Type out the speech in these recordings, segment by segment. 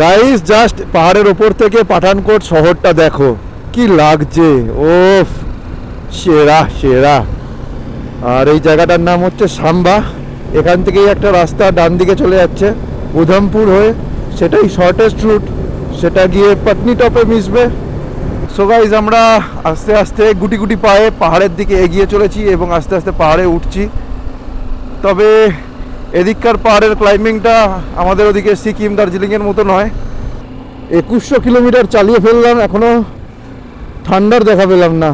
Guys just পাহাড়ের ওপর থেকে পাঠানকোট শহরটা দেখো কি লাগছে। ওফ, সেরা সেরা। আর এই জায়গাটার নাম হচ্ছে সাম্বা। এখান থেকেই একটা রাস্তা ডান দিকে চলে যাচ্ছে উধমপুর হয়ে, সেটাই শর্টেস্ট রুট, সেটা গিয়ে পাটনি টপে মিশবে। সো গাইস আমরা আস্তে আস্তে গুটি গুটি পায়ে পাহাড়ের দিকে এগিয়ে চলেছি এবং আস্তে আস্তে পাহাড়ে উঠছি। তবে এদিককার পাহাড়ের ক্লাইম্বিংটা আমাদের ওদিকে সিকিম দার্জিলিংয়ের মতো নয়। 2100 কিলোমিটার চালিয়ে ফেললাম, এখনও ঠান্ডার দেখা পেলাম না।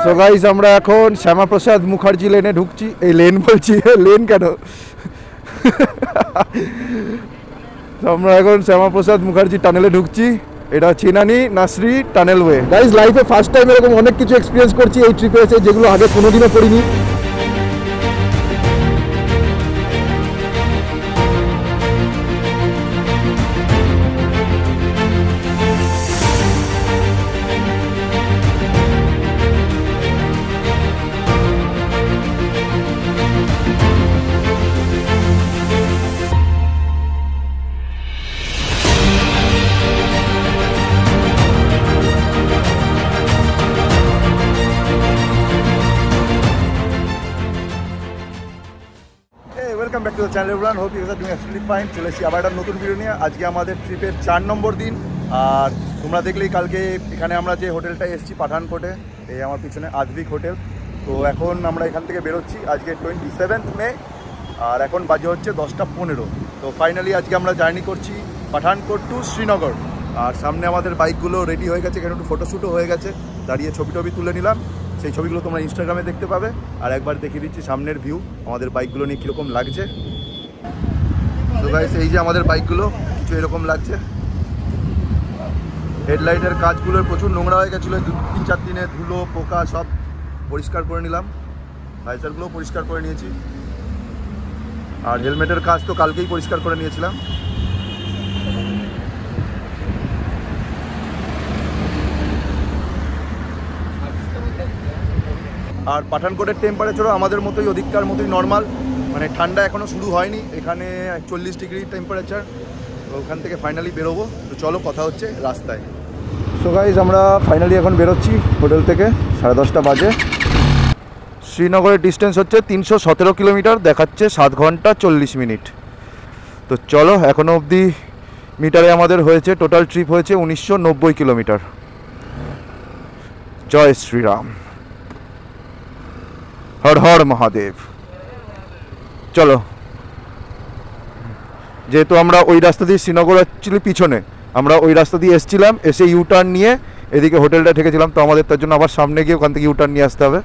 সো গাইস আমরা এখন শ্যামাপ্রসাদ মুখার্জি লেনে ঢুকছি। এই লেন বলছি, লেন কেন তো আমরা এখন শ্যামাপ্রসাদ মুখার্জি টানেলে ঢুকছি। এটা চিনানি নাসরি টানেল ওয়ে। গাইস লাইফে ফার্স্ট টাইম এরকম অনেক কিছু এক্সপিরিয়েন্স করছি এই ট্রিপে এসে, যেগুলো আগে কোনোদিনও করিনি। Welcome back to the channel everyone, hope you are doing absolutely fine. চলে এসেছি আবার একটা নতুন ভিডিও নিয়ে। আজকে আমাদের ট্রিপের 4 নম্বর দিন। আর তোমরা দেখলেই কালকে এখানে আমরা যে হোটেলটা এসেছি পাঠানকোটে, এই আমার পিছনে আধবিক হোটেল। তো এখন আমরা এখান থেকে বেরোচ্ছি আজকে 27 মে, আর এখন বাজে হচ্ছে 10:15। তো ফাইনালি আজকে আমরা জার্নি করছি পাঠানকোট টু শ্রীনগর। আর সামনে আমাদের বাইকগুলো রেডি হয়ে গেছে, এখানে একটু ফটোশ্যুটও হয়ে গেছে, দাঁড়িয়ে ছবি টবি তুলে নিলাম। সেই ছবিগুলো তোমরা ইনস্টাগ্রামে দেখতে পাবে। আর একবার দেখিয়ে দিচ্ছি সামনের ভিউ আমাদের বাইকগুলো নিয়ে কীরকম লাগছে। তো গাইস এই যে আমাদের বাইকগুলো কিছু এরকম লাগছে। হেডলাইটের কাজগুলো প্রচুর নোংরা হয়ে গেছিলো 2-3-4 দিনে, ধুলো পোকা সব পরিষ্কার করে নিলাম। ভাইসারগুলোও পরিষ্কার করে নিয়েছি। আর হেলমেটের কাজ তো কালকেই পরিষ্কার করে নিয়েছিলাম। আর পাঠানকোটের টেম্পারেচারও আমাদের মতোই, অধিককার মতোই নর্মাল, মানে ঠান্ডা এখনও শুরু হয়নি। এখানে 40 ডিগ্রি টেম্পারেচার। তো ওখান থেকে ফাইনালি বেরোবো। তো চলো কথা হচ্ছে রাস্তায়। সো গাইস আমরা ফাইনালি এখন বেরোচ্ছি হোটেল থেকে, 10:30 বাজে। শ্রীনগরের ডিস্টেন্স হচ্ছে 317 কিলোমিটার, দেখাচ্ছে 7 ঘন্টা 40 মিনিট। তো চলো, এখনও অবধি মিটারে আমাদের হয়েছে, টোটাল ট্রিপ হয়েছে 1990 কিলোমিটার। জয় শ্রীরাম, হর হর মহাদেব। চলো, যেহেতু আমরা ওই রাস্তা দিয়ে শ্রীনগর অ্যাকচুয়ালি পিছনে, আমরা ওই রাস্তা দিয়ে এসেছিলাম, এসে ইউটার্ন নিয়ে এদিকে হোটেলটা ঠেকেছিলাম। তো আমাদের তার জন্য আবার সামনে গিয়ে ওখান থেকে ইউটার্ন নিয়ে আসতে হবে।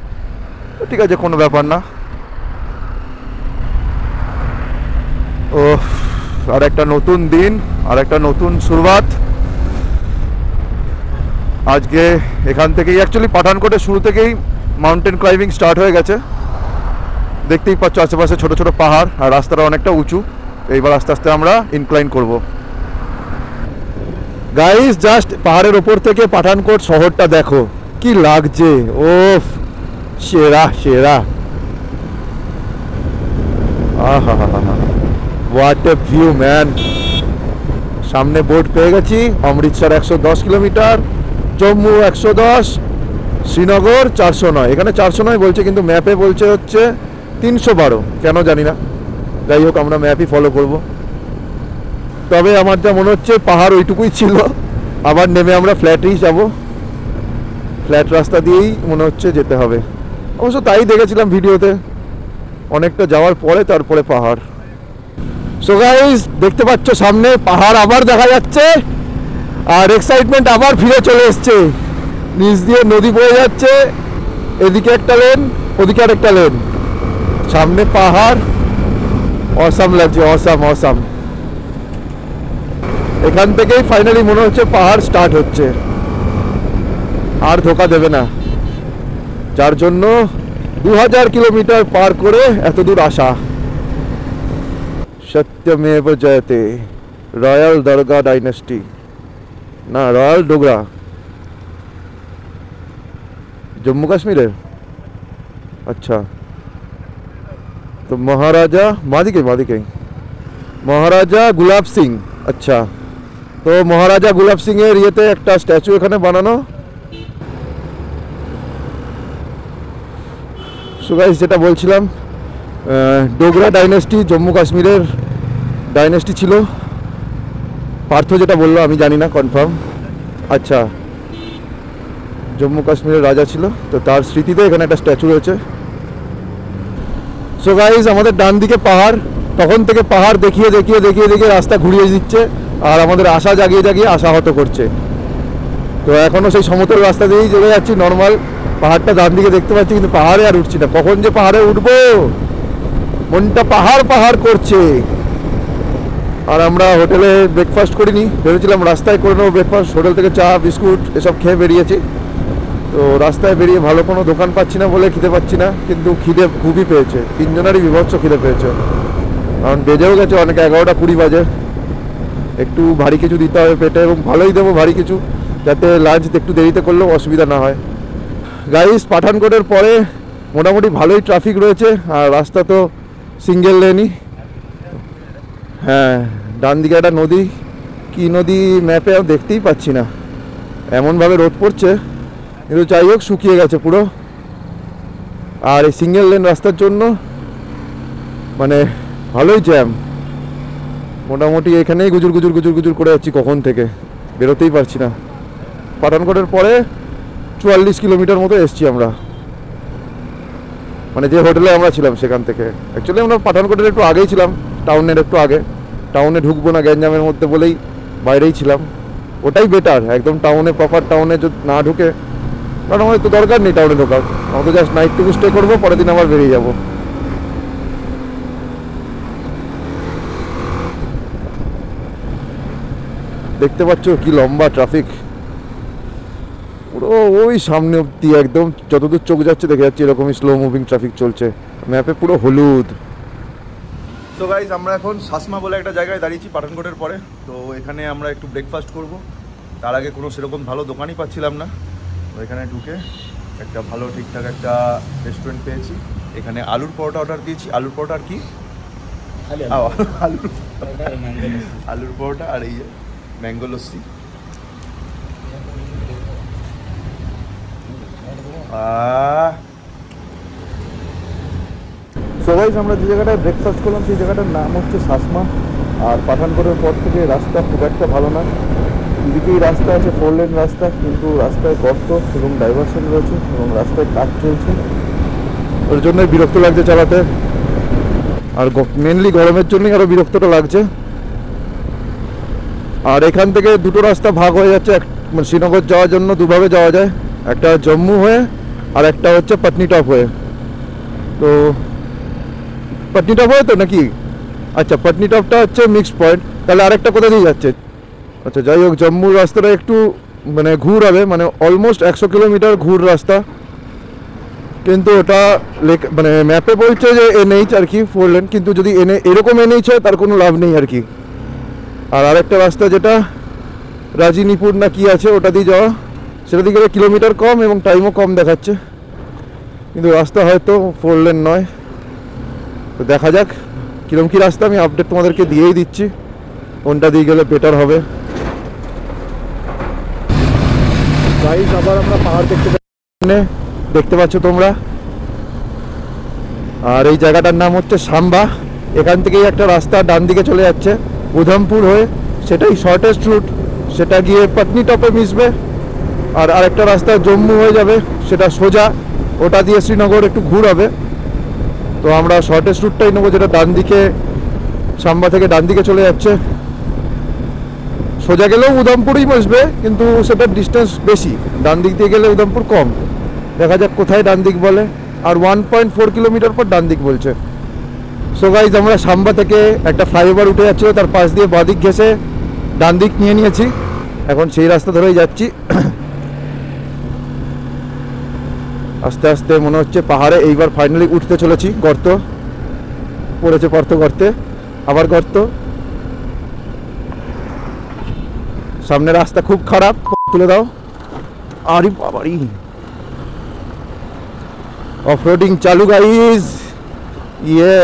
ঠিক আছে, কোনো ব্যাপার না। ও, আর একটা নতুন দিন, আর একটা নতুন শুরুয়াত। আজকে এখান থেকেই অ্যাকচুয়ালি পাঠানকোটের শুরু থেকেই মাউন্টেন ক্লাইম্বিং স্টার্ট হয়ে গেছে। দেখতেই পাচ্ছ আশেপাশে ছোট ছোট পাহাড়, আর রাস্তাটা অনেকটা উঁচু। এইবার আস্তে আস্তে আমরা ইনক্লাইন করব। গাইস জাস্ট পাহাড়ের ওপর থেকে পাঠানকোট শহরটা দেখো কি লাগছে। ওফ, সেরা সেরা। আহা হা হা, হোয়াট এ ভিউ ম্যান। সামনে বোর্ড পেয়ে গেছি, অমৃতসর 110 কিলোমিটার, জম্মু 110, শ্রীনগর 409। এখানে 409 বলছে, কিন্তু ম্যাপে বলছে হচ্ছে 312, কেন জানি না। যাই হোক, আমরা ম্যাপই ফলো করব। তবে আমার যা মনে হচ্ছে পাহাড় ওইটুকুই ছিল, আবার নেমে আমরা ফ্ল্যাটেই যাব। ফ্ল্যাট রাস্তা দিয়েই মনে হচ্ছে যেতে হবে। অবশ্য তাই দেখেছিলাম ভিডিওতে, অনেকটা যাওয়ার পরে তারপরে পাহাড়। সো গাইস দেখতে পাচ্ছ সামনে পাহাড় আবার দেখা যাচ্ছে, আর এক্সাইটমেন্ট আবার ফিরে চলে এসছে। নিচ দিয়ে নদী বয়ে যাচ্ছে, এদিকে একটা লেন, ওদিকে আর একটা লেন, সামনে পাহাড়। অসাম লাগছে, অসাম অসাম। এখান থেকেই ফাইনালি মনে হচ্ছে পাহাড় স্টার্ট হচ্ছে, আর ধোকা দেবে না। যার জন্য 2000 কিলোমিটার পার করে এত দূর আসা। সত্যমেব জয়তে, রয়্যাল দরগা ডাইনেস্টি, না রয়্যাল ডোগরা, জম্মু কাশ্মীরের। আচ্ছা, তো মহারাজা মাদিকে মহারাজা গুলাব সিং। আচ্ছা, তো মহারাজা গুলাব সিং এর ইয়েতে একটা স্ট্যাচু এখানে বানানো। সো গাইস, যেটা বলছিলাম, ডোগরা ডাইনেস্টি জম্মু কাশ্মীরের ডাইনেস্টি ছিল। পার্থ যেটা বললো আমি জানি না কনফার্ম। আচ্ছা, জম্মু কাশ্মীরের রাজা ছিল, তো তার স্মৃতিতে এখানে একটা স্ট্যাচু রয়েছে। সো গাইস, আমাদের ডান দিকে পাহাড়, তখন থেকে পাহাড় দেখিয়ে দেখিয়ে দেখিয়ে দেখিয়ে রাস্তা ঘুরিয়ে দিচ্ছে, আর আমাদের আশা জাগিয়ে জাগিয়ে আশাহত করছে। তো এখনও সেই সমতল রাস্তা দিয়েই চলে যাচ্ছি নর্মাল। পাহাড়টা ডান দিকে দেখতে পাচ্ছি, কিন্তু পাহাড়ে আর উঠছি না। কখন যে পাহাড়ে উঠবো, মনটা পাহাড় পাহাড় করছে। আর আমরা হোটেলে ব্রেকফাস্ট করিনি, ভেবেছিলাম রাস্তায় করে নেবো ব্রেকফাস্ট। হোটেল থেকে চা বিস্কুট এসব খেয়ে বেরিয়েছি। তো রাস্তায় বেরিয়ে ভালো কোনো দোকান পাচ্ছি না বলে খিদে পাচ্ছি না, কিন্তু খিদে খুবই পেয়েছে। তিনজনেরই বিভৎস খিদে পেয়েছে, কারণ বেজেও গেছে অনেক, 11টা 20 বাজে। একটু ভারী কিছু দিতে হবে পেটে, এবং ভালোই দেবো ভারী কিছু, যাতে লাঞ্চ একটু দেরিতে করলেও অসুবিধা না হয়। গাইস, পাঠানকোটের পরে মোটামুটি ভালোই ট্রাফিক রয়েছে, আর রাস্তা তো সিঙ্গেল লেনই। হ্যাঁ, ডান দিকে একটা নদী, কি নদী ম্যাপে দেখতেই পাচ্ছি না, এমনভাবে রোদ পড়ছে। কিন্তু যাই হোক, শুকিয়ে গেছে পুরো। আর এই সিঙ্গেল লেন রাস্তার জন্য মানে ভালোই জ্যাম। মোটামুটি এখানেই গুজুর গুজুর গুজুর গুজুর করে যাচ্ছি কখন থেকে, বেরোতেই পারছি না। পাঠানকোটের পরে 44 কিলোমিটার মতো এসছি আমরা, মানে যে হোটেলে আমরা ছিলাম সেখান থেকে। অ্যাকচুয়ালি আমরা পাঠানকোটের একটু আগেই ছিলাম, টাউনের একটু আগে। টাউনে ঢুকবো না গ্যাঞ্জামের মধ্যে বলেই বাইরেই ছিলাম। ওটাই বেটার, একদম টাউনে, প্রপার টাউনে যদি না ঢুকে, কারণ আমাদের তো দরকার নেই টাউনে ঢোকার। আমরা তো জাস্ট নাইটটুকু স্টে করবো, পরের দিন আবার বেরিয়ে যাবো। দেখতে পাচ্ছ কি লম্বা ট্রাফিক, পুরো ওই সামনে অব্দি, একদম যতদূর চোখ যাচ্ছে দেখে যাচ্ছে এরকমই স্লো মুভিং ট্রাফিক চলছে। ম্যাপে পুরো হলুদ। তো গাইস, আমরা এখন সাসমা বলে একটা জায়গায় দাঁড়িয়েছি পাঠানকোটের পরে। তো এখানে আমরা একটু ব্রেকফাস্ট করব। তার আগে কোনো সেরকম ভালো দোকানই পাচ্ছিলাম না, তো এখানে ঢুকে একটা ভালো ঠিকঠাক একটা রেস্টুরেন্ট পেয়েছি। এখানে আলুর পরোটা অর্ডার দিয়েছি। আলুর পরোটা আর কি, আলুর পরোটা আর এই ম্যাঙ্গো লস্যি। সো গাইস, আমরা যে জায়গাটায় ব্রেকফাস্ট করলাম সেই জায়গাটার নাম হচ্ছে সাসমা। আর পাঠানকোটের পর থেকে রাস্তা খুব একটা ভালো না। এদিকেই রাস্তা আছে, 4 লেন রাস্তা, কিন্তু রাস্তায় গর্ত এবং ডাইভারশন রয়েছে, এবং রাস্তায় কাজ চলছে, ওর জন্যই বিরক্ত লাগছে চালাতে। আর মেনলি গরমের জন্যই আরও বিরক্তটা লাগছে। আর এখান থেকে দুটো রাস্তা ভাগ হয়ে যাচ্ছে। শ্রীনগর যাওয়ার জন্য দুভাবে যাওয়া যায়, একটা জম্মু হয়ে আর একটা হচ্ছে পত্নীটপ হয়ে। তো পত্নীটপ হয়ে তো নাকি, আচ্ছা পত্নীটপটা হচ্ছে মিক্সড পয়েন্ট। তাহলে আরেকটা কোথা দিয়ে যাচ্ছে? আচ্ছা, যাই হোক, জম্মুর রাস্তাটা একটু মানে ঘুর হবে, মানে অলমোস্ট 100 কিলোমিটার ঘুর রাস্তা। কিন্তু ওটা মানে ম্যাপে বলছে যে NH আর কি 4 লেন, কিন্তু যদি এরকম NH হয় তার কোনো লাভ নেই আর কি। আর আরেকটা রাস্তা যেটা রাজিনীপুর না কি আছে, ওটা দিয়ে যাওয়া, সেটা দিয়ে গেলে কিলোমিটার কম এবং টাইমও কম দেখাচ্ছে, কিন্তু রাস্তা হয়তো 4 লেন নয়। তো দেখা যাক কীরকম কী রাস্তা, আমি আপডেট তোমাদেরকে দিয়েই দিচ্ছি কোনটা দিয়ে গেলে বেটার হবে। গাইস, আবার আমরা পাহাড় দেখতে পাচ্ছ তোমরা। আর এই জায়গাটার নাম হচ্ছে সাম্বা। এখান থেকেই একটা রাস্তা ডান দিকে চলে যাচ্ছে উধমপুর হয়ে, সেটাই শর্টেস্ট রুট, সেটা গিয়ে পত্নীটপে মিশবে। আর আরেকটা রাস্তা জম্মু হয়ে যাবে, সেটা সোজা, ওটা দিয়ে শ্রীনগর একটু ঘুর হবে। তো আমরা শর্টেস্ট রুটটাই নেবো, যেটা ডান দিকে, সাম্বা থেকে ডান দিকে চলে যাচ্ছে। সোজা গেলেও উধমপুরই বসবে, কিন্তু সেটার ডিস্টেন্স বেশি, ডান দিক দিয়ে গেলে উধমপুর কম। দেখা যাক কোথায় ডান দিক বলে। আর 1.4 কিলোমিটার পর ডান দিক বলছে। সো গাইজ, আমরা সাম্বা থেকে একটা ফ্লাইওভার উঠে যাচ্ছিলো, তার পাশ দিয়ে বাঁ দিক ঘেসে ডান দিক নিয়ে নিয়েছি। এখন সেই রাস্তা ধরেই যাচ্ছি। আস্তে আস্তে মনে হচ্ছে পাহাড়ে এইবার ফাইনালি উঠতে চলেছি। গর্ত পড়েছে, পড়তে গর্তে, আবার গর্ত। সামনে রাস্তা খুব খারাপ, তুলে দাও। আরে বাবারি, অফরোডিং চালু গাইজ। ইয়ে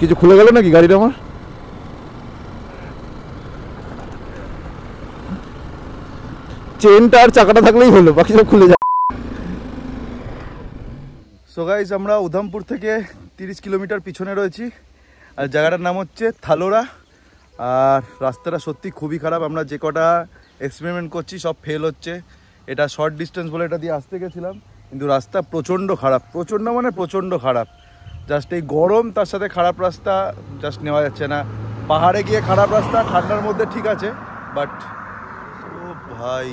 কিছু খুলে গেল নাকি গাড়িটা আমার? চেনটা আর চাকাটা থাকলেই হলো, বাকি সব খুলে যায়। সো গাইস, আমরা উধামপুর থেকে 30 কিলোমিটার পিছনে রয়েছি, আর জায়গাটার নাম হচ্ছে থালোরা। আর রাস্তাটা সত্যি খুবই খারাপ। আমরা যে কটা এক্সপেরিমেন্ট করছি সব ফেল হচ্ছে। এটা শর্ট ডিস্টেন্স বলে এটা দিয়ে আসতে গেছিলাম, কিন্তু রাস্তা প্রচণ্ড খারাপ, প্রচণ্ড মানে প্রচণ্ড খারাপ। জাস্ট এই গরম তার সাথে খারাপ রাস্তা জাস্ট নেওয়া যাচ্ছে না। পাহাড়ে গিয়ে খারাপ রাস্তা, ঠান্ডার মধ্যে ঠিক আছে, বাট ও ভাই,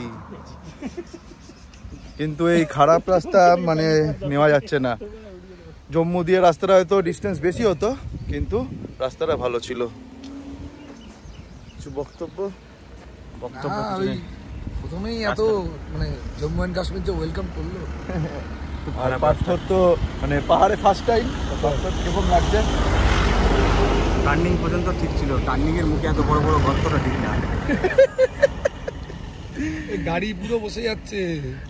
কিন্তু এই খারাপ রাস্তা মানে নেওয়া যাচ্ছে না। জম্মু দিয়ে রাস্তাটা হয়তো ডিস্টেন্স বেশি হতো, কিন্তু রাস্তাটা ভালো ছিল। কিছু বক্তব্য প্রথমেই এত মানে জম্মু অ্যান্ড কাশ্মীর যে ওয়েলকাম করলো, আর পাথর তো মানে পাহাড়ে ফার্স্ট টাইম, পাথর কেমন লাগছে? টার্নিং পর্যন্ত ঠিক ছিল, টার্নিং এর মুখে এত বড় বড় গর্তটা ঠিক না। গাড়ি পুরো বসে যাচ্ছে।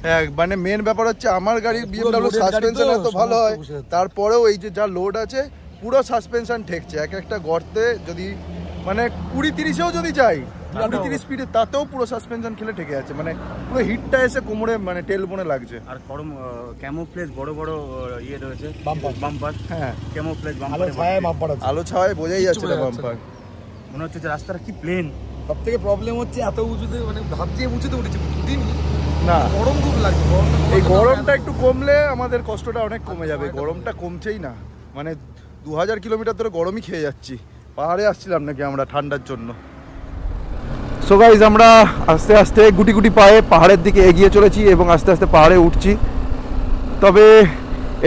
হ্যাঁ, মানে মেন ব্যাপার হচ্ছে আমার গাড়ির BMW সাসপেনশন এত ভালো হয়, তারপরেও এই যে যা লোড আছে পুরো সাসপেনশন ঠেকছে। এক একটা গর্তে যদি মানে 20-30-এও যদি যাই, 20-30 স্পিডে, তাতেও পুরো সাসপেনশন খেলে ঠেকে যাচ্ছে। মানে পুরো হিটটা এসে কোমরে মানে টেল বোনে লাগছে। আর ক্যামোফ্লেজ বড় বড় ইয়ে রয়েছে, বাম্পার। হ্যাঁ, ক্যামোফ্লেজ বাম্পার, আলো ছায় বোঝাই যাচ্ছে না বাম্পার। মনে হচ্ছে যে রাস্তাটা কি প্লেন। সব থেকে প্রবলেম হচ্ছে এত উঁচুতে, মানে ভাবছি উঁচুতে উঠেছি না, গরম খুব লাগছে। এই গরমটা একটু কমলে আমাদের কষ্টটা অনেক কমে যাবে। গরমটা কমছেই না, মানে 2000 কিলোমিটার ধরে গরমই খেয়ে যাচ্ছি। পাহাড়ে আসছিলাম নাকি আমরা ঠান্ডার জন্য। সো গাইস, আমরা আস্তে আস্তে গুটি গুটি পায়ে পাহাড়ের দিকে এগিয়ে চলেছি এবং আস্তে আস্তে পাহাড়ে উঠছি। তবে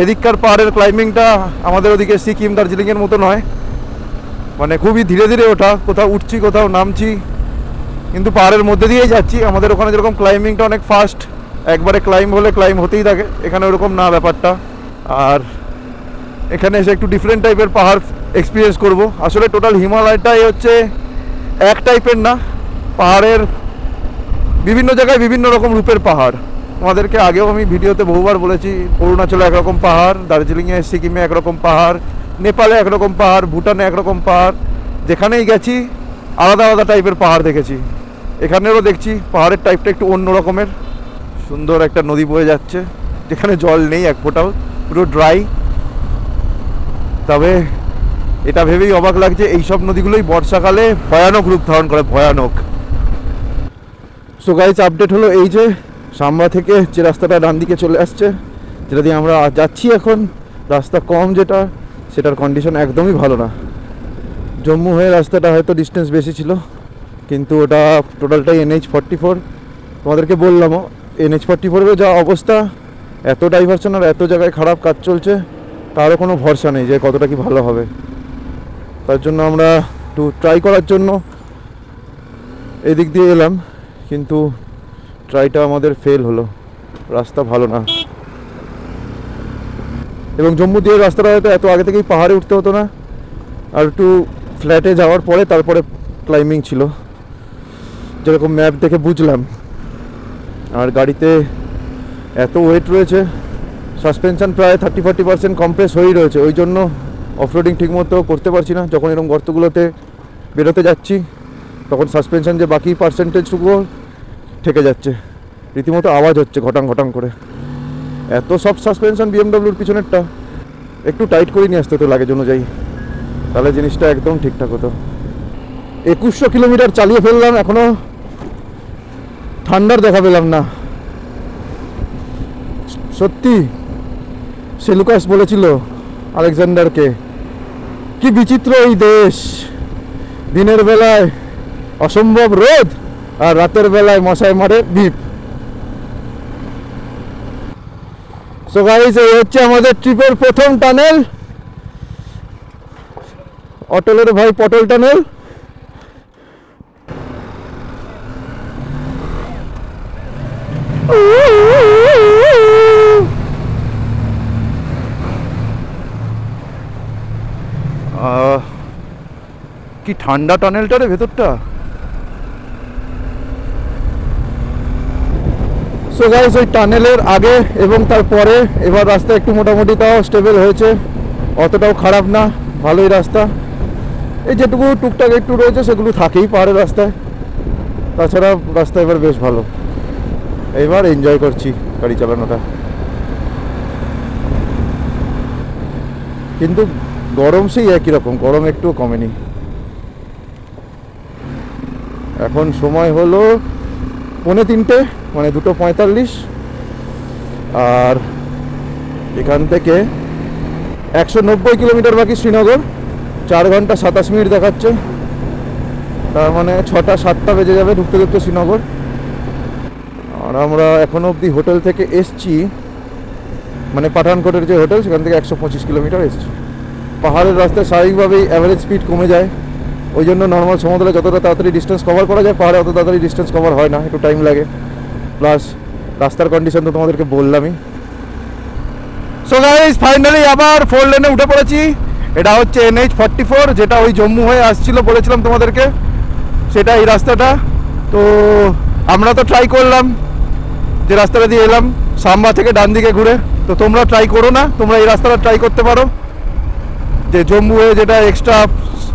এদিককার পাহাড়ের ক্লাইম্বিংটা আমাদের ওদিকে সিকিম, দার্জিলিংয়ের মতো নয়, মানে খুবই ধীরে ধীরে ওঠা। কোথাও উঠছি, কোথাও নামছি, কিন্তু পাহাড়ের মধ্যে দিয়েই যাচ্ছি। আমাদের ওখানে যেরকম ক্লাইম্বিংটা অনেক ফাস্ট, একবারে ক্লাইম্ব হলে ক্লাইম্ব হতেই থাকে, এখানে ওরকম না ব্যাপারটা। আর এখানে এসে একটু ডিফারেন্ট টাইপের পাহাড় এক্সপিরিয়েন্স করব। আসলে টোটাল হিমালয়টাই হচ্ছে এক টাইপের না, পাহাড়ের বিভিন্ন জায়গায় বিভিন্ন রকম রূপের পাহাড়। আমাদেরকে আগেও আমি ভিডিওতে বহুবার বলেছি, অরুণাচলে একরকম পাহাড়, দার্জিলিংয়ে সিকিমে একরকম পাহাড়, নেপালে একরকম পাহাড়, ভুটানে একরকম পাহাড়। যেখানেই গেছি আলাদা আলাদা টাইপের পাহাড় দেখেছি। এখানেও দেখছি পাহাড়ের টাইপটা একটু অন্য রকমের। সুন্দর একটা নদী বয়ে যাচ্ছে, যেখানে জল নেই এক ফোঁটাও, পুরো ড্রাই। তবে এটা ভেবেই অবাক লাগছে, এইসব নদীগুলোই বর্ষাকালে ভয়ানক রূপ ধারণ করে, ভয়ানক। সো গাইস, আপডেট হলো এই যে সাম্বা থেকে যে রাস্তাটা ডান দিকে চলে আসছে, যেটা দিয়ে আমরা যাচ্ছি এখন, রাস্তা কম যেটা, সেটার কন্ডিশন একদমই ভালো না। জম্মু হয়ে রাস্তাটা হয়তো ডিস্টেন্স বেশি ছিল, কিন্তু ওটা টোটালটাই NH44। তোমাদেরকে বললামও, NH44-এর যা অবস্থা, এত ডাইভারশন আর এত জায়গায় খারাপ কাজ চলছে, তারও কোনো ভরসা নেই যে কতটা কি ভালো হবে। তার জন্য আমরা একটু ট্রাই করার জন্য এদিক দিয়ে এলাম, কিন্তু ট্রাইটা আমাদের ফেল হলো, রাস্তা ভালো না। এবং জম্মু দিয়ে রাস্তাটা হয়তো এত আগে থেকেই পাহাড়ে উঠতে হতো না, আর একটু ফ্ল্যাটে যাওয়ার পরে তারপরে ক্লাইম্বিং ছিল, যেরকম ম্যাপ দেখে বুঝলাম। আর গাড়িতে এত ওয়েট রয়েছে, সাসপেনশন প্রায় 30-40% কম্প্রেস হয়েই রয়েছে, ওই জন্য অফরোডিং ঠিকমতো করতে পারছি না। যখন এরকম গর্তগুলোতে বেরোতে যাচ্ছি, তখন সাসপেনশন যে বাকি পার্সেন্টেজটুকু ঠেকে যাচ্ছে, রীতিমতো আওয়াজ হচ্ছে ঘটাং ঘটাং করে। এত সফট সাসপেনশন BMWর পিছনেরটা, একটু টাইট করে নিয়ে আসতে হতো লাগেজ অনুযায়ী, তাহলে জিনিসটা একদম ঠিকঠাক হতো। 2100 কিলোমিটার চালিয়ে ফেললাম, এখনো ঠান্ডার দেখা পেলাম না। সত্যি সেলুকাস বলেছিল আলেকজান্ডারকে, কি বিচিত্র এই দেশ, দিনের বেলায় অসম্ভব রোদ আর রাতের বেলায় মশায় মারে বিপ। সো গাইস, এই হচ্ছে আমাদের ট্রিপের প্রথম টানেল, অটলের ভাই পটল টানেল। কি ঠান্ডা টানেলটা রে ভেতরটা। সো গাইস, ওই টানেলের আগে এবং তারপরে এবার রাস্তা একটু মোটামুটি তাও স্টেবল হয়েছে, অতটাও খারাপ না। ভালোই রাস্তা, এই যেটুকু টুকটাক একটু রয়েছে সেগুলো থাকেই পাহাড়ের রাস্তায়, তাছাড়া রাস্তা এবার বেশ ভালো। এবার এনজয় করছি গাড়ি চালানোটা। কিন্তু গরম সেই একই রকম, গরম একটুও কমেনি। এখন সময় হলো 2:45, মানে 2:45, আর এখান থেকে 190 কিলোমিটার বাকি শ্রীনগর। 4 ঘন্টা 27 মিনিট দেখাচ্ছে, তার মানে 6টা 7টা বেজে যাবে ঢুকতে ঢুকতে শ্রীনগর। আর আমরা এখনো অবধি হোটেল থেকে এসছি, মানে পাঠানকোটের যে হোটেল সেখান থেকে 125 কিলোমিটার এসছি। পাহাড়ের রাস্তায় স্বাভাবিকভাবেই অ্যাভারেজ স্পিড কমে যায়, ওই জন্য নর্মাল সমুদ্রে যতটা তাড়াতাড়ি ডিস্টেন্স কভার করা যায় পাহাড়ে অত তাড়াতাড়ি ডিস্টেন্স কভার হয় না, একটু টাইম লাগে। প্লাস রাস্তার কন্ডিশন তো তোমাদেরকে বললামই। সো গাইস ফাইনালি আবার 4 লেনে উঠে পড়েছি। এটা হচ্ছে NH44, যেটা ওই জম্মু হয়ে আসছিল বলেছিলাম তোমাদেরকে, সেটা এই রাস্তাটা। তো আমরা তো ট্রাই করলাম যে রাস্তাটা দিয়ে এলাম সাম্বা থেকে ডান দিকে ঘুরে, তো তোমরা ট্রাই করো না, তোমরা এই রাস্তাটা ট্রাই করতে পারো। যে জম্মু হয়ে যেটা এক্সট্রা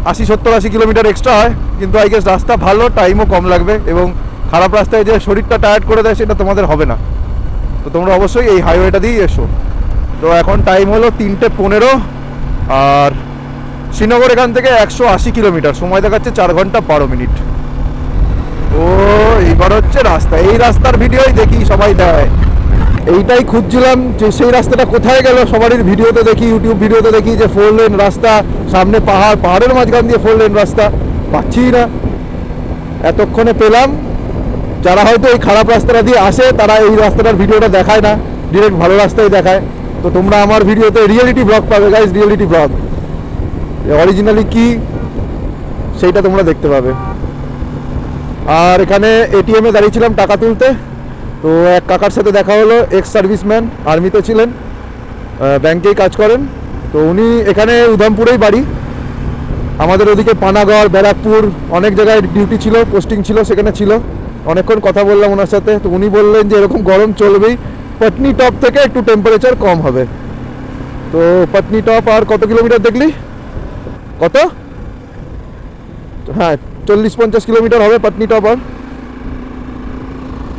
70-80 কিলোমিটার এক্সট্রা হয়, কিন্তু আই গেস রাস্তা ভালো, টাইমও কম লাগবে, এবং খারাপ রাস্তায় যে শরীরটা টায়ার্ড করে দেয় সেটা তোমাদের হবে না। তো তোমরা অবশ্যই এই হাইওয়েটা দিয়েই এসো। তো এখন টাইম হলো 3:15, আর শ্রীনগর এখান থেকে 180 কিলোমিটার, সময় দেখাচ্ছে 4 ঘন্টা 12 মিনিট। ও এইবার হচ্ছে রাস্তা, এই রাস্তার ভিডিওই দেখি সবাই দেয়, এইটাই খুঁজছিলাম যে সেই রাস্তাটা কোথায় গেল। সবারই ভিডিওতে দেখি, ইউটিউব ভিডিওতে দেখি যে 4 লেন রাস্তা, সামনে পাহাড়, পাহাড়ের মাঝখান দিয়ে 4 লেন রাস্তা, পাচ্ছি না। এতক্ষণে পেলাম। যারা হয়তো এই খারাপ রাস্তাটা দিয়ে আসে তারা এই রাস্তাটার ভিডিওটা দেখায় না, ডিরেক্ট ভালো রাস্তায় দেখায়। তো তোমরা আমার ভিডিওতে রিয়েলিটি ব্লগ পাবে গাইস, রিয়েলিটি ব্লগ, অরিজিনালি কি সেইটা তোমরা দেখতে পাবে। আর এখানে এটিএমে দাঁড়িয়েছিলাম টাকা তুলতে, তো এক কাকার সাথে দেখা হলো, এক্স সার্ভিসম্যান, আর্মিতে ছিলেন, ব্যাংকেই কাজ করেন। তো উনি এখানে উধামপুরেই বাড়ি, আমাদের ওদিকে পানাগড়, ব্যারাকপুর অনেক জায়গায় ডিউটি ছিল, পোস্টিং ছিল, সেখানে ছিল। অনেকক্ষণ কথা বললাম ওনার সাথে। তো উনি বললেন যে এরকম গরম চলবেই, পাটনি টপ থেকে একটু টেম্পারেচার কম হবে। তো পাটনি টপ আর কত কিলোমিটার দেখলি, কত, হ্যাঁ 40-50 কিলোমিটার হবে পাটনি টপ। আর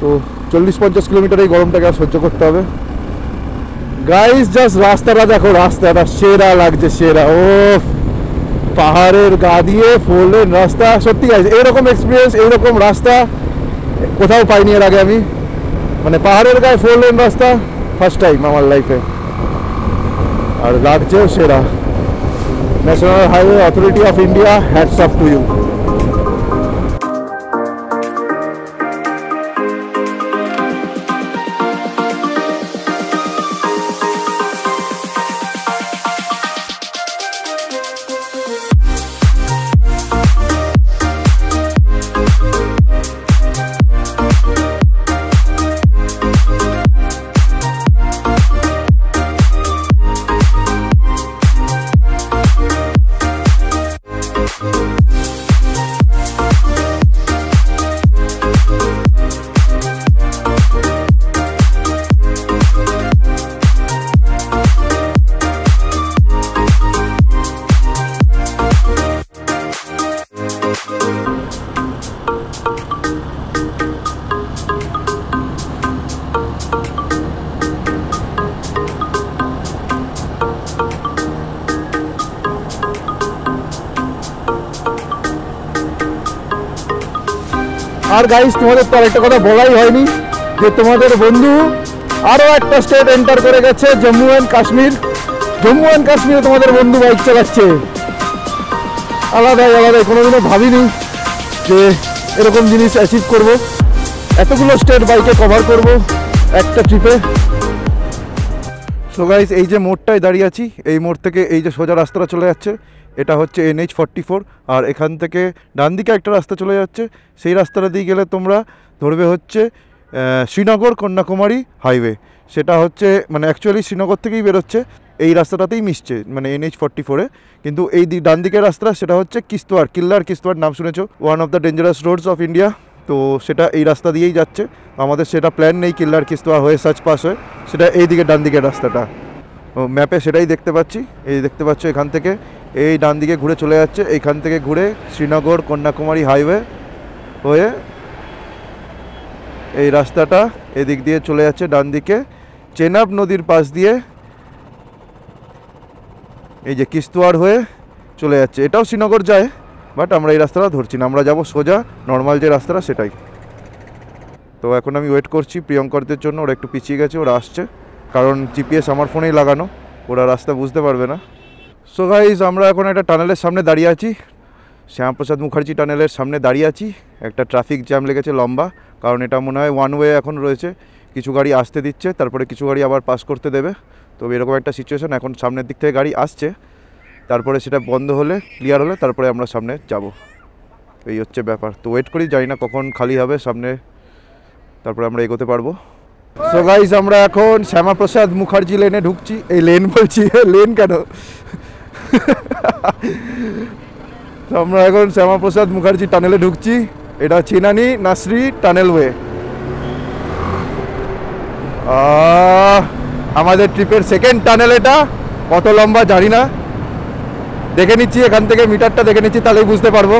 তো 40-50 কিলোমিটার এই গরমটাকে আর সহ্য করতে হবে। গাইস জাস্ট রাস্তাটা দেখো, রাস্তাটা সেরা লাগছে, সেরা। ও পাহাড়ের গা দিয়ে 4 লেন রাস্তা, সত্যি গাইস এইরকম এক্সপিরিয়েন্স, এইরকম রাস্তা কোথাও পাইনি এর আগে আমি, মানে পাহাড়ের গায়ে 4 লেন রাস্তা ফার্স্ট টাইম আমার লাইফে, আর লাগছেও সেরা। National highway authority of India, hats off to you. আর গাইস তোমাদের তো আরেকটা কথা বলাই হয়নি, যে তোমাদের বন্ধু আরও একটা স্টেট এন্টার করে গেছে, জম্মু অ্যান্ড কাশ্মীর। জম্মু অ্যান্ড কাশ্মীরে তোমাদের বন্ধু বাইক চালাচ্ছে, আলাদাই আলাদাই। কোনোদিনও ভাবিনি যে এরকম জিনিস অ্যাচিভ করব, এতগুলো স্টেট বাইকে কভার করব একটা ট্রিপে। সো গাইস এই যে মোড়টায় দাঁড়িয়ে আছি, এই মোড় থেকে এই যে সোজা রাস্তাটা চলে যাচ্ছে, এটা হচ্ছে NH44। আর এখান থেকে ডান দিকে একটা রাস্তা চলে যাচ্ছে, সেই রাস্তাটা দিয়ে গেলে তোমরা ধরবে হচ্ছে শ্রীনগর কন্যাকুমারী হাইওয়ে। সেটা হচ্ছে মানে অ্যাকচুয়ালি শ্রীনগর থেকেই বেরোচ্ছে, এই রাস্তাটাতেই মিশছে, মানে NH44-এ। কিন্তু এই ডান দিকের রাস্তা সেটা হচ্ছে কিস্তওয়াড়, কিল্লার কিস্তওয়াড় নাম শুনেছো, one of the dangerous Rhodes of India. তো সেটা এই রাস্তা দিয়েই যাচ্ছে। আমাদের সেটা প্ল্যান নেই কিল্লার কিস্তওয়াড় হয়ে সাচ পাস হয়ে, সেটা এই দিকে ডান দিকের রাস্তাটা। ম্যাপে সেটাই দেখতে পাচ্ছি। এই দেখতে পাচ্ছ এখান থেকে এই ডান দিকে ঘুরে চলে যাচ্ছে, এইখান থেকে ঘুরে শ্রীনগর কন্যাকুমারী হাইওয়ে হয়ে এই রাস্তাটা এদিক দিয়ে চলে যাচ্ছে ডান দিকে চেনাব নদীর পাশ দিয়ে, এই যে কিস্তোয়াড় হয়ে চলে যাচ্ছে। এটাও শ্রীনগর যায়, বাট আমরা এই রাস্তাটা ধরছি না, আমরা যাব সোজা নর্মাল যে রাস্তাটা সেটাই। তো এখন আমি ওয়েট করছি প্রিয়ঙ্করদের জন্য, ওরা একটু পিছিয়ে গেছে, ওরা আসছে, কারণ জিপিএস আমার ফোনেই লাগানো, ওরা রাস্তা বুঝতে পারবে না। সো গাইজ আমরা এখন একটা টানেলের সামনে দাঁড়িয়ে আছি, শ্যামাপ্রসাদ মুখার্জি টানেলের সামনে দাঁড়িয়ে আছি। একটা ট্রাফিক জ্যাম লেগেছে লম্বা, কারণ এটা মনে হয় ওয়ান ওয়ে এখন রয়েছে, কিছু গাড়ি আসতে দিচ্ছে, তারপরে কিছু গাড়ি আবার পাস করতে দেবে। তো এরকম একটা সিচুয়েশন, এখন সামনের দিক থেকে গাড়ি আসছে, তারপরে সেটা বন্ধ হলে ক্লিয়ার হলে তারপরে আমরা সামনে যাব, এই হচ্ছে ব্যাপার। তো ওয়েট করি, জানি না কখন খালি হবে সামনে, তারপরে আমরা এগোতে পারবো। সো গাইজ আমরা এখন শ্যামাপ্রসাদ মুখার্জি লেনে ঢুকছি, এই লেন বলছি লেন কেন তো আমরা এখন শ্যামাপ্রসাদ মুখার্জি টানেলে ঢুকছি, এটা চিনানি নাসরি টানেল ওয়ে। আমাদের ট্রিপের সেকেন্ড টানেল, এটা কত লম্বা জানি না, দেখে নিচ্ছি এখান থেকে মিটারটা দেখে নিচ্ছি, তাহলেই বুঝতে পারবো।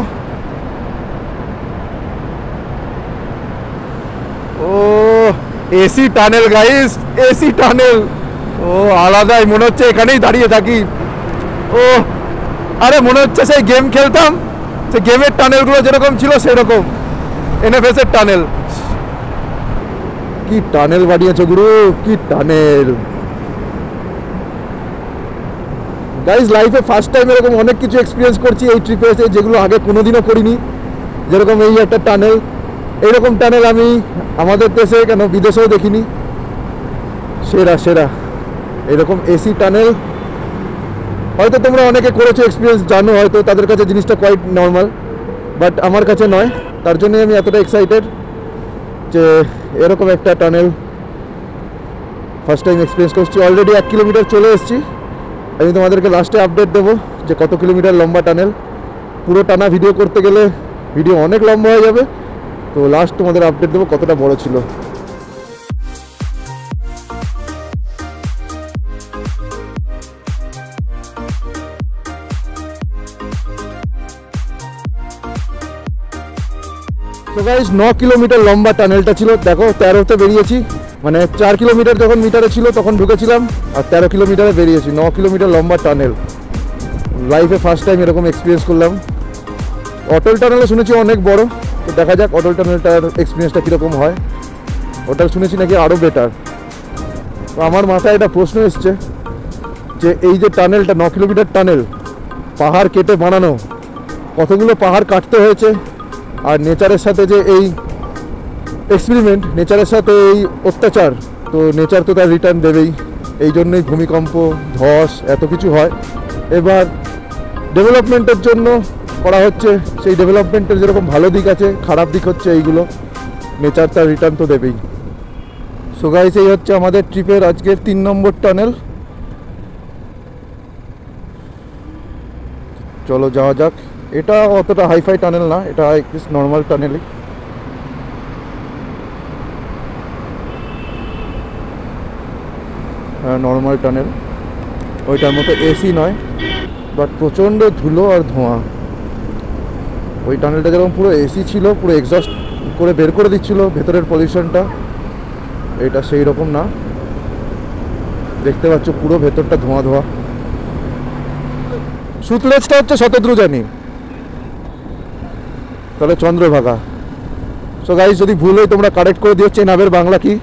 ও AC tunnel guys, AC tunnel, ও আলাদাই মনে হচ্ছে, এখানেই দাঁড়িয়ে থাকি। ও আরে মনে হচ্ছে সেই গেম খেলতাম, সেই গেমের টানেলগুলো যেরকম ছিল সেরকম, এনএফএস এর টানেল। কি টানেল বানিয়েছে গুরু, কি টানেল গাইস। লাইফে ফার্স্ট টাইম এরকম অনেক কিছু এক্সপিরিয়েন্স করছি এই ট্রিপে এসে, যেগুলো আগে কোনোদিনও করিনি। যেরকম এই একটা টানেল, এইরকম টানেল আমি আমাদের দেশে কেন বিদেশেও দেখিনি। সেরা সেরা এরকম এসি টানেল, হয়তো তোমরা অনেকে করেছো, এক্সপিরিয়েন্স জানো, হয়তো তাদের কাছে জিনিসটা কোয়াইট নর্মাল, বাট আমার কাছে নয়। তার জন্যই আমি এতটা এক্সাইটেড যে এরকম একটা টানেল ফার্স্ট টাইম এক্সপিরিয়েন্স করছি। অলরেডি 1 কিলোমিটার চলে এসেছি, আমি তোমাদেরকে লাস্টে আপডেট দেবো যে কত কিলোমিটার লম্বা টানেল। পুরো টানা ভিডিও করতে গেলে ভিডিও অনেক লম্বা হয়ে যাবে, তো লাস্ট তোমাদের আপডেট দেবো কতটা বড় ছিল। তো গাইস 9 কিলোমিটার লম্বা টানেলটা ছিল, দেখো 13তে বেরিয়েছি, মানে 4 কিলোমিটার যখন মিটারে ছিল তখন ঢুকেছিলাম, আর 13 কিলোমিটারে বেরিয়েছি। 9 কিলোমিটার লম্বা টানেল, লাইফে ফার্স্ট টাইম এরকম এক্সপিরিয়েন্স করলাম। অটল টানেলে শুনেছি অনেক বড়, তো দেখা যাক অটল টানেলটার এক্সপিরিয়েন্সটা কীরকম হয়। ওটা শুনেছি নাকি আরও বেটার। তো আমার মাথায় একটা প্রশ্ন এসছে যে এই যে টানেলটা 9 কিলোমিটার টানেল, পাহাড় কেটে বানানো, কতগুলো পাহাড় কাটতে হয়েছে, আর নেচারের সাথে যে এই এক্সপেরিমেন্ট, নেচারের সাথে এই অত্যাচার, তো নেচার তো তার রিটার্ন দেবেই। এই জন্যই ভূমিকম্প, ধস, এত কিছু হয়। এবার ডেভেলপমেন্টের জন্য করা হচ্ছে, সেই ডেভেলপমেন্টের যেরকম ভালো দিক আছে, খারাপ দিক হচ্ছে এইগুলো, নেচার তার রিটার্ন তো দেবেই। সো গাইস এই হচ্ছে আমাদের ট্রিপের আজকের 3 নম্বর টানেল। চলো যাওয়া যাক। এটা অতটা হাইফাই টানেল না, এটা নর্মাল টানেলই। হ্যাঁ নর্মাল টানেল, ওইটার মতো এসি নয়, বাট প্রচণ্ড ধুলো আর ধোঁয়া। ওই টানেলটা যেরকম পুরো এসি ছিল, পুরো এক্সস্ট করে বের করে দিচ্ছিল ভেতরের পলিউশনটা, এটা সেই রকম না। দেখতে পাচ্ছ পুরো ভেতরটা ধোঁয়া ধোঁয়া। সুতলেজটা হচ্ছে শতদ্রুজানি, তাহলে চন্দ্রভাগা। সো গাইস যদি ভুল হয় তোমরা কারেক্ট করে দিও, চেনাবের বাংলা কি।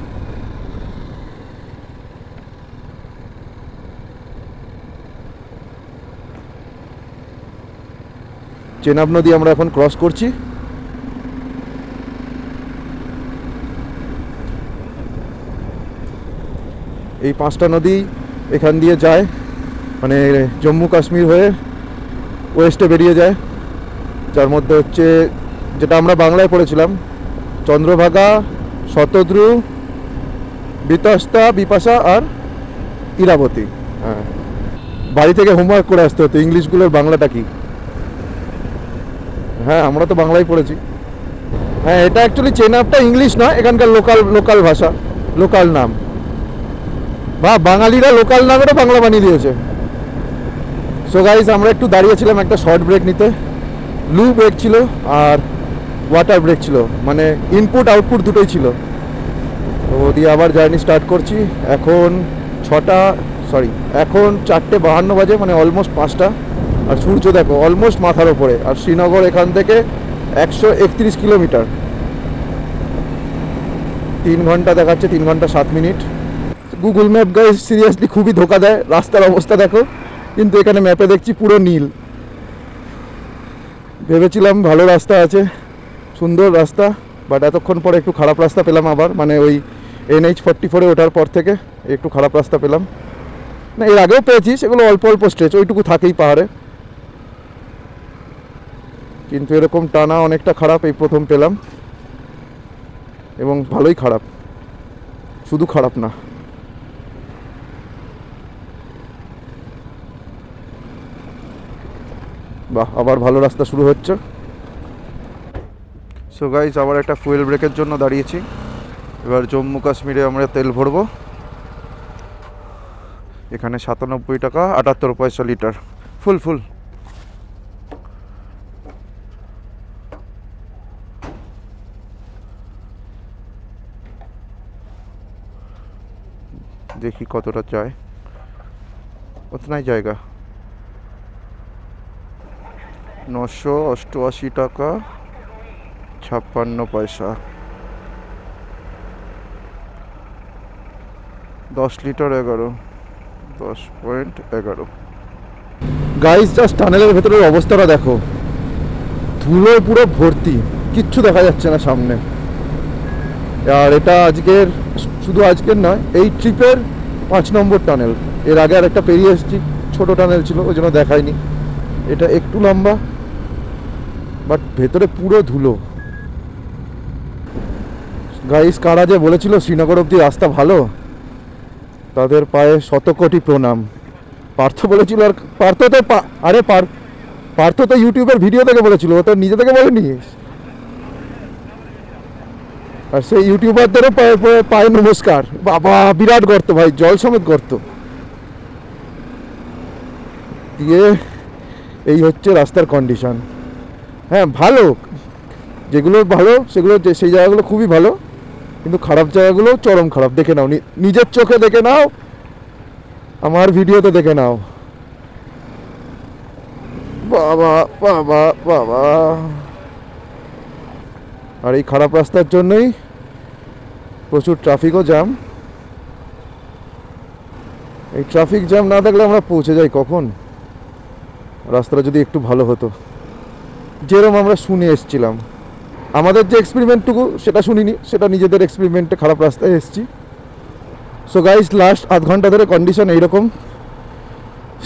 চেনাব নদী আমরা এখন ক্রস করছি। এই 5টা নদী এখান দিয়ে যায়, মানে জম্মু কাশ্মীর হয়ে ওয়েস্টে বেরিয়ে যায়, যার মধ্যে হচ্ছে যেটা আমরা বাংলায় পড়েছিলাম চন্দ্রভাগা, শতদ্রু, বিতস্তা, বিপাশা আর ইরাবতী। হ্যাঁ বাড়ি থেকে হোমওয়ার্ক করে আসতে হতো ইংলিশগুলোর বাংলাটা কি। হ্যাঁ আমরা তো বাংলায় পড়েছি। হ্যাঁ এটা অ্যাকচুয়ালি চেনাবটা ইংলিশ নয়, এখানকার লোকাল ভাষা, লোকাল নাম। বা বাঙালিরা লোকাল নামেরও বাংলা বানিয়ে দিয়েছে। সো গাইস আমরা একটু দাঁড়িয়েছিলাম একটা শর্ট ব্রেক নিতে। লু ব্রেক ছিল আর ওয়াটার ব্রেক ছিল, মানে ইনপুট আউটপুট দুটোই ছিল। তো দিয়ে আবার জার্নি স্টার্ট করছি। এখন 4:52 বাজে, মানে অলমোস্ট 5টা। আর সূর্য দেখো অলমোস্ট মাথার ওপরে। আর শ্রীনগর এখান থেকে 131 কিলোমিটার। 3 ঘন্টা দেখাচ্ছে, 3 ঘন্টা 7 minute. Google map guys seriously খুবই ধোকা দেয়। রাস্তার অবস্থা দেখো, কিন্তু এখানে ম্যাপে দেখছি পুরো নীল। ভেবেছিলাম ভালো রাস্তা আছে, সুন্দর রাস্তা, বাট এতক্ষণ পরে একটু খারাপ রাস্তা পেলাম আবার। মানে ওই NH44-এ ওঠার পর থেকে একটু খারাপ রাস্তা পেলাম। না, এর আগেও পেয়েছি, সেগুলো অল্প অল্প স্ট্রেচ, ওইটুকু থাকেই পাহাড়ে। কিন্তু এরকম টানা অনেকটা খারাপ এই প্রথম পেলাম, এবং ভালোই খারাপ, শুধু খারাপ না। বাহ, আবার ভালো রাস্তা শুরু হচ্ছে। সো গাইস আবার একটা ফুয়েল ব্রেকের জন্য দাঁড়িয়েছি। এবার জম্মু কাশ্মীরে আমরা তেল ভরবো। এখানে 97 টাকা 78 পয়সা লিটার, ফুল। দেখি কতটা চায়, কতনাই জায়গা। 988 টাকা 56 পয়সা, 10 লিটার 10.11। গাইস জাস্ট টানেলের ভেতরের অবস্থাটা দেখো, ধুলোয় পুরো ভর্তি, কিচ্ছু দেখা যাচ্ছে না সামনে। আর এটা শুধু আজকের নয়, এই ট্রিপের 5 নম্বর টানেল। এর আগে আর একটা পেরিয়ে এসেছি, ছোট টানেল ছিল, ওই জন্য দেখায়নি। এটা একটু লম্বা, বাট ভেতরে পুরো ধুলো। গাইস কারা যে বলেছিল শ্রীনগর অবধি রাস্তা ভালো, তাদের পায়ে 100 কোটি প্রণাম। পার্থ বলেছিল, আর পার্থ তো ইউটিউবের ভিডিও থেকে বলেছিল, ও তো নিজে থেকে বলেনি। আর সেই ইউটিউবারদেরও পায়ে নমস্কার। বাবা বিরাট গর্ত ভাই, জল সমেত গর্ত। দিয়ে এই হচ্ছে রাস্তার কন্ডিশন। হ্যাঁ ভালো, যেগুলো ভালো সেগুলো, সেই জায়গাগুলো খুবই ভালো, কিন্তু খারাপ জায়গাগুলো চরম খারাপ। দেখে নাও, নিজের চোখে দেখে নাও, আমার ভিডিওতে দেখে নাও। বাবা বাবা বাবা। আর এই খারাপ রাস্তার জন্যই প্রচুর ট্রাফিকও জ্যাম। এই ট্রাফিক জ্যাম না থাকলে আমরা পৌঁছে যাই কখন। রাস্তাটা যদি একটু ভালো হতো, যেরকম আমরা শুনে এসছিলাম। আমাদের যে এক্সপেরিমেন্টটুকু সেটা শুনিনি, সেটা নিজেদের এক্সপেরিমেন্টে খারাপ রাস্তায় এসেছি। সো গাইস লাস্ট আধ ঘন্টা ধরে কন্ডিশন এইরকম।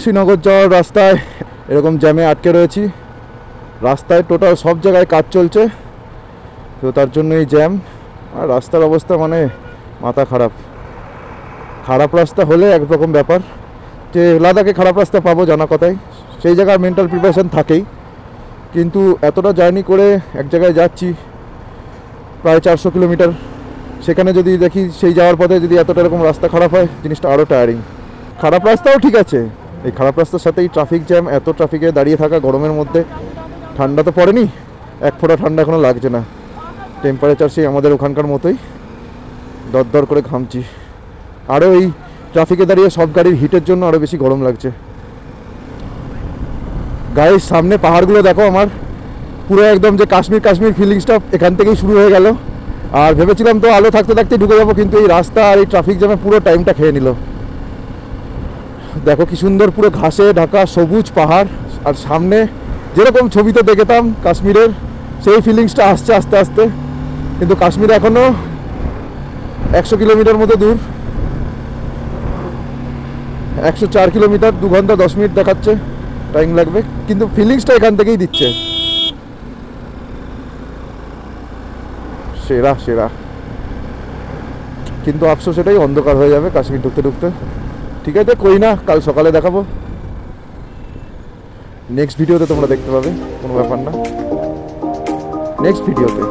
শ্রীনগর যাওয়ার রাস্তায় এরকম জ্যামে আটকে রয়েছি। রাস্তায় টোটাল সব জায়গায় কাজ চলছে, তো তার জন্য এই জ্যাম। আর রাস্তার অবস্থা মানে মাথা খারাপ। খারাপ রাস্তা হলে একরকম ব্যাপার, যে লাদাখে খারাপ রাস্তা পাবো জানা কথাই, সেই জায়গায় মেন্টাল প্রিপারেশন থাকেই। কিন্তু এতটা জার্নি করে এক জায়গায় যাচ্ছি প্রায় 400 কিলোমিটার, সেখানে যদি দেখি সেই যাওয়ার পথে যদি এতটা এরকম রাস্তা খারাপ হয়, জিনিসটা আরও টায়ারিং। খারাপ রাস্তাও ঠিক আছে, এই খারাপ রাস্তার সাথে এই ট্রাফিক জ্যাম, এত ট্রাফিকে দাঁড়িয়ে থাকা গরমের মধ্যে। ঠান্ডা তো পড়েনি, এক ফোঁটা ঠান্ডা এখনও লাগছে না। টেম্পারেচার সেই আমাদের ওখানকার মতোই, দরদর করে ঘামছি। আরও এই ট্রাফিকে দাঁড়িয়ে সব গাড়ির হিটের জন্য আরও বেশি গরম লাগছে। গাইস সামনে পাহাড়গুলো দেখো, আমার পুরো একদম যে কাশ্মীর ফিলিংসটা এখান থেকেই শুরু হয়ে গেল। আর ভেবেছিলাম তো আলো থাকতে থাকতে ঢুকে যাবো, কিন্তু এই রাস্তা আর এই ট্রাফিক জ্যামে পুরো টাইমটা খেয়ে নিল। দেখো কি সুন্দর পুরো ঘাসে ঢাকা সবুজ পাহাড়, আর সামনে যেরকম ছবিতে দেখতাম কাশ্মীরের, সেই ফিলিংসটা আসছে আস্তে আস্তে। কিন্তু কাশ্মীর এখনও 100 কিলোমিটার মতো দূর, 104 কিলোমিটার, 2 ঘন্টা 10 মিনিট দেখাচ্ছে টাইম লাগবে, কিন্তু ফিলিংসটা এখান থেকেই দিচ্ছে। সেরা সেরা। কিন্তু আফসোস এটাই, অন্ধকার হয়ে যাবে কাশ্মীর ঢুকতে ঢুকতে। ঠিক আছে, কই না, কাল সকালে দেখাবো। নেক্সট ভিডিওতে তোমরা দেখতে পাবে, কোনো ব্যাপার না। নেক্সট ভিডিওতে